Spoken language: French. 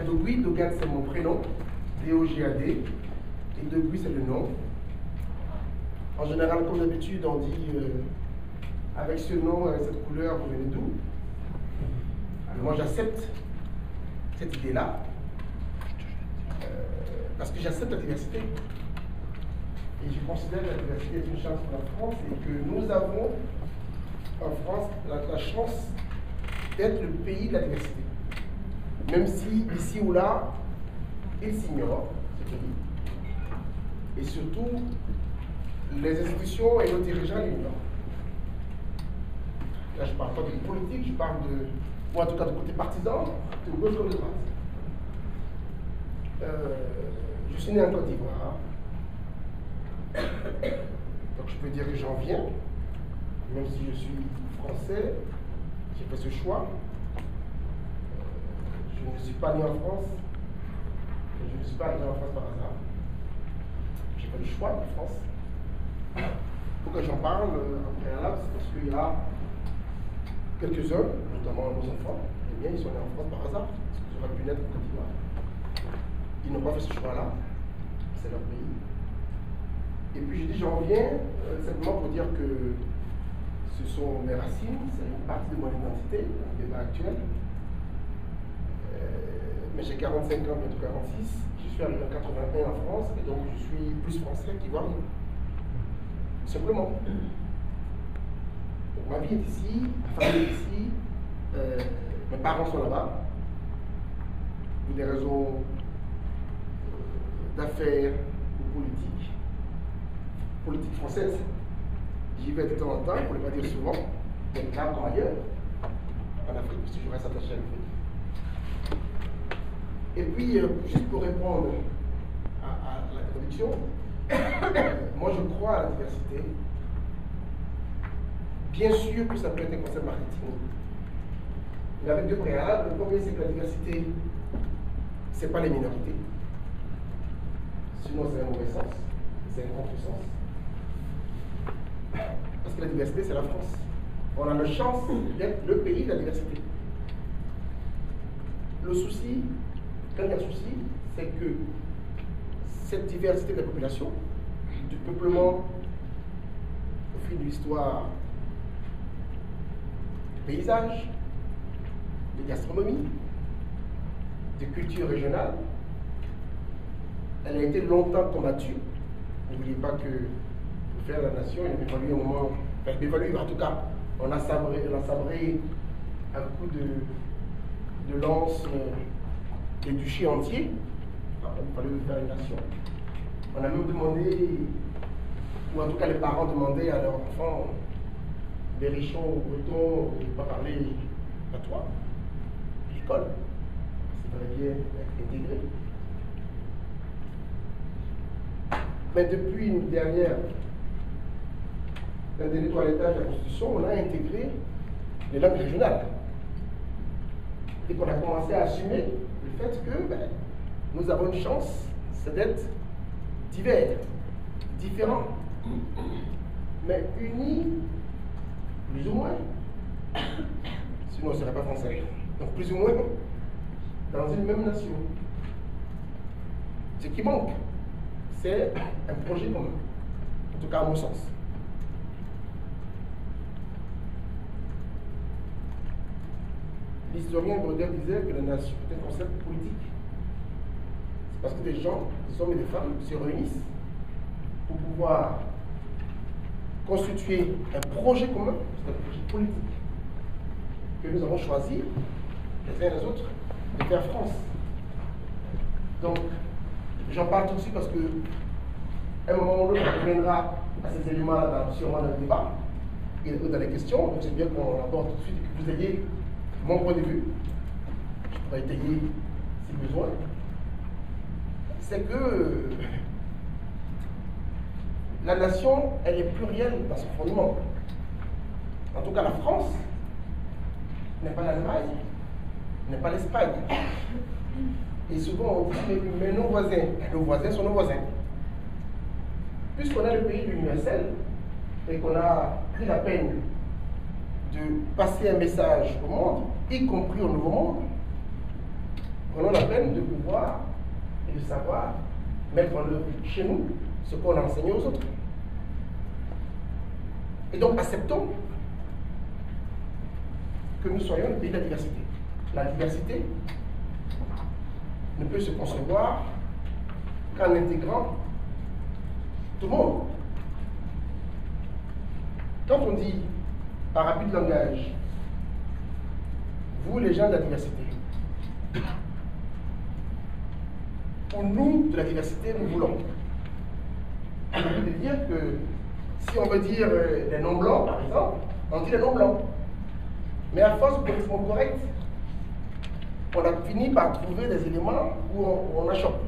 m'appelle Dogui. Dogan, c'est mon prénom. D-O-G-A-D. Et Dogui, c'est le nom. En général, comme d'habitude, on dit avec ce nom, avec cette couleur, vous venez d'où? Alors moi, j'accepte cette idée-là parce que j'accepte la diversité. Et je considère que la diversité est une chance pour la France et que nous avons en France la chance d'être le pays de la diversité. Même si ici ou là, il s'ignore, ce pays. Et surtout, les institutions et nos dirigeants l'ignorent. Là, je ne parle pas de politique, je parle de, ou en tout cas de côté partisan, de gauche comme de droite. Je suis né en Côte d'Ivoire. Donc je peux dire que j'en viens, même si je suis français, j'ai fait ce choix. Je ne suis pas né en France, et je ne suis pas arrivé en France par hasard. J'ai fait le choix de la France. Pourquoi j'en parle en préalable, c'est parce qu'il y a quelques-uns, notamment nos enfants, eh bien, ils sont nés en France par hasard, parce qu'ils auraient pu naître en Côte d'Ivoire. Ils n'ont pas fait ce choix-là, c'est leur pays. Et puis je dis j'en viens simplement pour dire que ce sont mes racines, c'est une partie de mon identité, dans le débat actuel. Mais j'ai 45 ans, bientôt 46, je suis arrivé en 81 en France, et donc je suis plus français qu'Ivoirien. Simplement. Donc, ma vie est ici, ma famille est ici, mes parents sont là-bas, pour des raisons d'affaires ou politiques. Politique française. J'y vais de temps en temps, pour ne pas dire souvent, mais là comme ailleurs, en Afrique, parce que je reste attaché à l'Afrique. Et puis, juste pour répondre à la traduction, moi je crois à la diversité. Bien sûr que ça peut être un concept marketing. Mais avec deux préalables. Le premier, c'est que la diversité, ce n'est pas les minorités. Sinon, c'est un mauvais sens, c'est un contresens. Parce que la diversité, c'est la France. On a la chance d'être le pays de la diversité. Le souci, quand il y a un souci, c'est que cette diversité de la population, du peuplement, au fil de l'histoire, du paysage, de gastronomie, de culture régionale, elle a été longtemps combattue. N'oubliez pas que pour faire la nation, il a fallu un moment, enfin, il a fallu, en tout cas, on a sabré un coup de lance des duchés entiers. Il a fallu faire une nation. On a même demandé, ou en tout cas les parents demandaient à leurs enfants, Berrichon ou Breton, de ne pas parler patois, à l'école. Ça fallait bien être intégré. Mais depuis un dernier toilettage de la Constitution, on a intégré les langues régionales. Et qu'on a commencé à assumer le fait que nous avons une chance, c'est d'être divers, différents, mais unis, plus ou moins. Sinon, on ne serait pas français. Donc, plus ou moins, dans une même nation. Ce qui manque, c'est un projet commun, en tout cas à mon sens. L'historien Brodel disait que la nation est un concept politique. C'est parce que des gens, des hommes et des femmes, se réunissent pour pouvoir constituer un projet commun, c'est un projet politique, que nous avons choisi, les uns et les autres, de faire France. Donc, j'en parle tout de suite parce que, à un moment ou l'autre, on reviendra à ces éléments-là sûrement dans le débat et dans les questions. Donc, c'est bien qu'on aborde tout de suite et que vous ayez mon point de vue. Je pourrais étayer si besoin. C'est que la nation, elle est plurielle dans son fondement. En tout cas, la France n'est pas l'Allemagne, n'est pas l'Espagne. Et souvent, on dit, mais nos voisins sont nos voisins. Puisqu'on est le pays de l'universel et qu'on a pris la peine de passer un message au monde, y compris au Nouveau Monde, prenons la peine de pouvoir et de savoir mettre en œuvre chez nous ce qu'on a enseigné aux autres. Et donc acceptons que nous soyons le pays de la diversité. La diversité ne peut se concevoir qu'en intégrant tout le monde. Quand on dit par abus de langage, vous les gens de la diversité, pour nous de la diversité, nous voulons. Ça veut dire que si on veut dire les non-blancs, par exemple, on dit les non-blancs. Mais à force de politisme correct, on a fini par trouver des éléments où on achoppe.